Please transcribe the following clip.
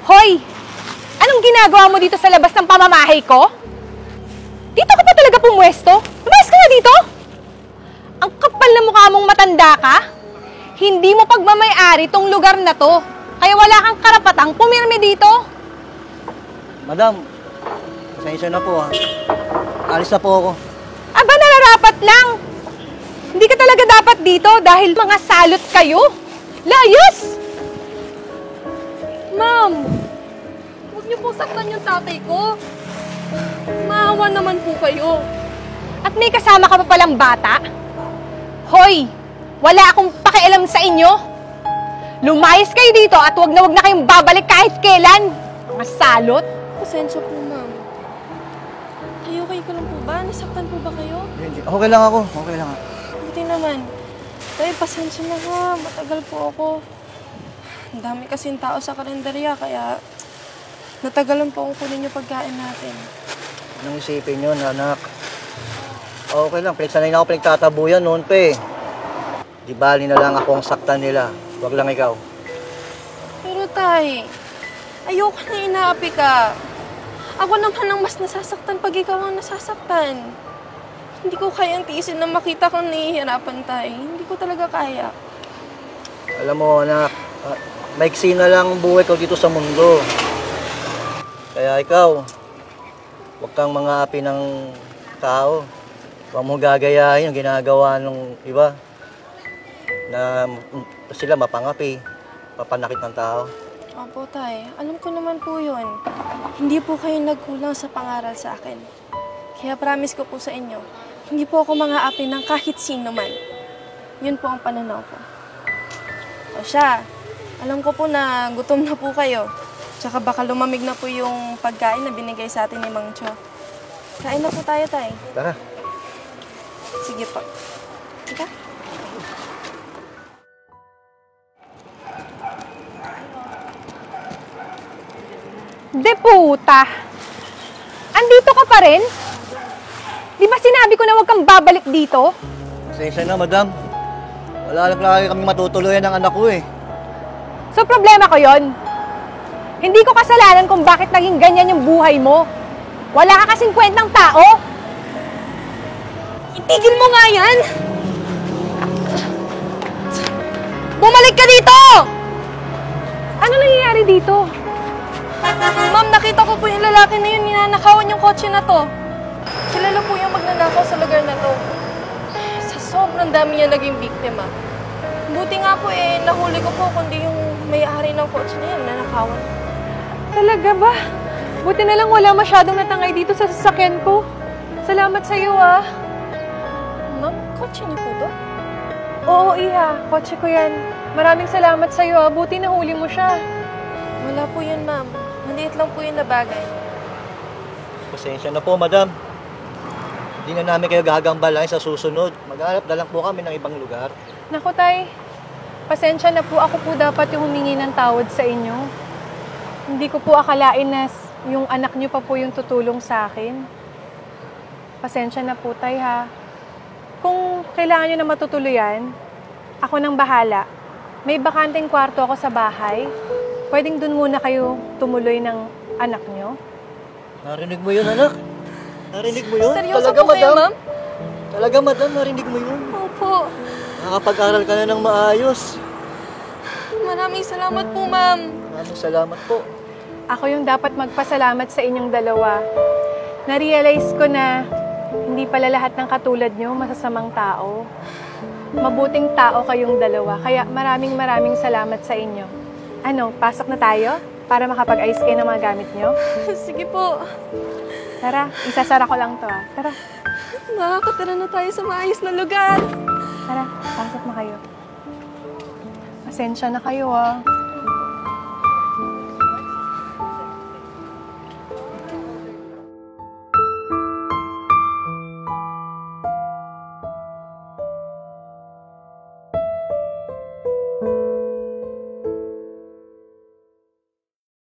Hoy! Anong ginagawa mo dito sa labas ng pamamahay ko? Dito ka pa talaga pumwesto? Lumayas ka na dito! Ang kapal na mukha mong matanda ka? Hindi mo pagmamay-ari tong lugar na to. Kaya wala kang karapatang pumirmi dito. Madam, pasensya na po ha. Alis na po ako. Aba, nararapat lang. Hindi ka talaga dapat dito dahil mga salot kayo. Layas! Ma'am, huwag niyo po saktan yung tatay ko. Maawa naman po kayo. At may kasama ka pa palang bata? Hoy! Wala akong pakialam sa inyo. Lumayas kayo dito at wag na kayong babalik kahit kailan. Mga salot. Pasensya po, ma'am. Okay ka lang po ba? Nasaktan po ba kayo? Hindi. Okay lang ako. Okay lang ako. Buti naman. Tay, pasensya na ha. Matagal po ako. Ang dami kasing tao sa kalendarya, kaya natagalan po akong kunin yung pagkain natin. Anong isipin yun, anak? Okay lang. Pinagsanay na ako pinagtatabuyan noon pa eh. Di bali na lang ako ang saktan nila. Huwag lang ikaw. Pero tay, ayoko na inaapi ka. Ako naman ang mas nasasaktan pag ikaw ang nasasaktan. Hindi ko kayang tiisin na makita kang nahihirapan, tay. Hindi ko talaga kaya. Alam mo, anak, maiksi na lang ang buhay ko dito sa mundo. Kaya ikaw, huwag kang mga api ng tao. Huwag mo gagayahin yung ginagawa ng iba na sila mapangapi, papanakit ng tao. Opo, tay. Alam ko naman po yun. Hindi po kayo nagkulang sa pangaral sa akin. Kaya promise ko po sa inyo, hindi po ako mga api ng kahit sino man. Yun po ang pananaw ko. O siya, alam ko po na gutom na po kayo. Tsaka baka lumamig na po yung pagkain na binigay sa atin ni Mang Cho. Kain na po tayo, tay. Tara. Sige po. Sige. De puta! Andito ka pa rin? Di ba sinabi ko na huwag kang babalik dito? Pasensya na, madam. Wala lang lagi kami matutuluyan ng anak ko eh. So problema ko yon. Hindi ko kasalanan kung bakit naging ganyan yung buhay mo. Wala ka kasing kwentang tao. Itigil mo nga yan! Bumalik ka dito! Ano nangyayari dito? Ma'am, nakita ko po yung lalaki na yun, ninanakawan yung kotse na to. Kilala po yung magnanakaw sa lugar na to. Sa sobrang dami niya naging biktima. Buti nga po nahuli ko po kundi yung may-ari ng kotse na yun, nanakawan. Talaga ba? Buti na lang wala masyadong natangay dito sa sasakyan ko. Salamat sa iyo ah. Ma'am, kotse niyo po to? Oo, Iha. Kotse ko yan. Maraming salamat sa iyo ah. Buti nahuli mo siya. Wala po yun, ma'am. Maliit lang po yun na bagay. Pasensya na po, madam. Hindi na namin kayo gagambalain sa susunod. Maghanap na lang po kami ng ibang lugar. Naku, tay. Pasensya na po. Ako po dapat yung humingi ng tawad sa inyo. Hindi ko po akalain na yung anak niyo pa po yung tutulong sa akin. Pasensya na po, tay, ha. Kung kailangan niyo na matutuluyan, ako nang bahala. May bakanteng kwarto ako sa bahay. Pwedeng dun muna kayo tumuloy ng anak niyo? Narinig mo yun, anak? Narinig mo yun? Seryoso Talaga, po kayo, ma'am? Talaga, madam, narinig mo yun? Opo. Nakapag-aral ka na ng maayos. Maraming salamat po, ma'am. Maraming salamat po. Ako yung dapat magpasalamat sa inyong dalawa. Na-realize ko na hindi pala lahat ng katulad nyo masasamang tao. Mabuting tao kayong dalawa. Kaya maraming salamat sa inyo. Ano, pasok na tayo? Para makapag-ayos kayo ng mga gamit nyo? Sige po. Tara, isasara ko lang to ah. Tara. Makakatira na tayo sa maayos na lugar. Tara, pasok na kayo. Pasensya na kayo ah.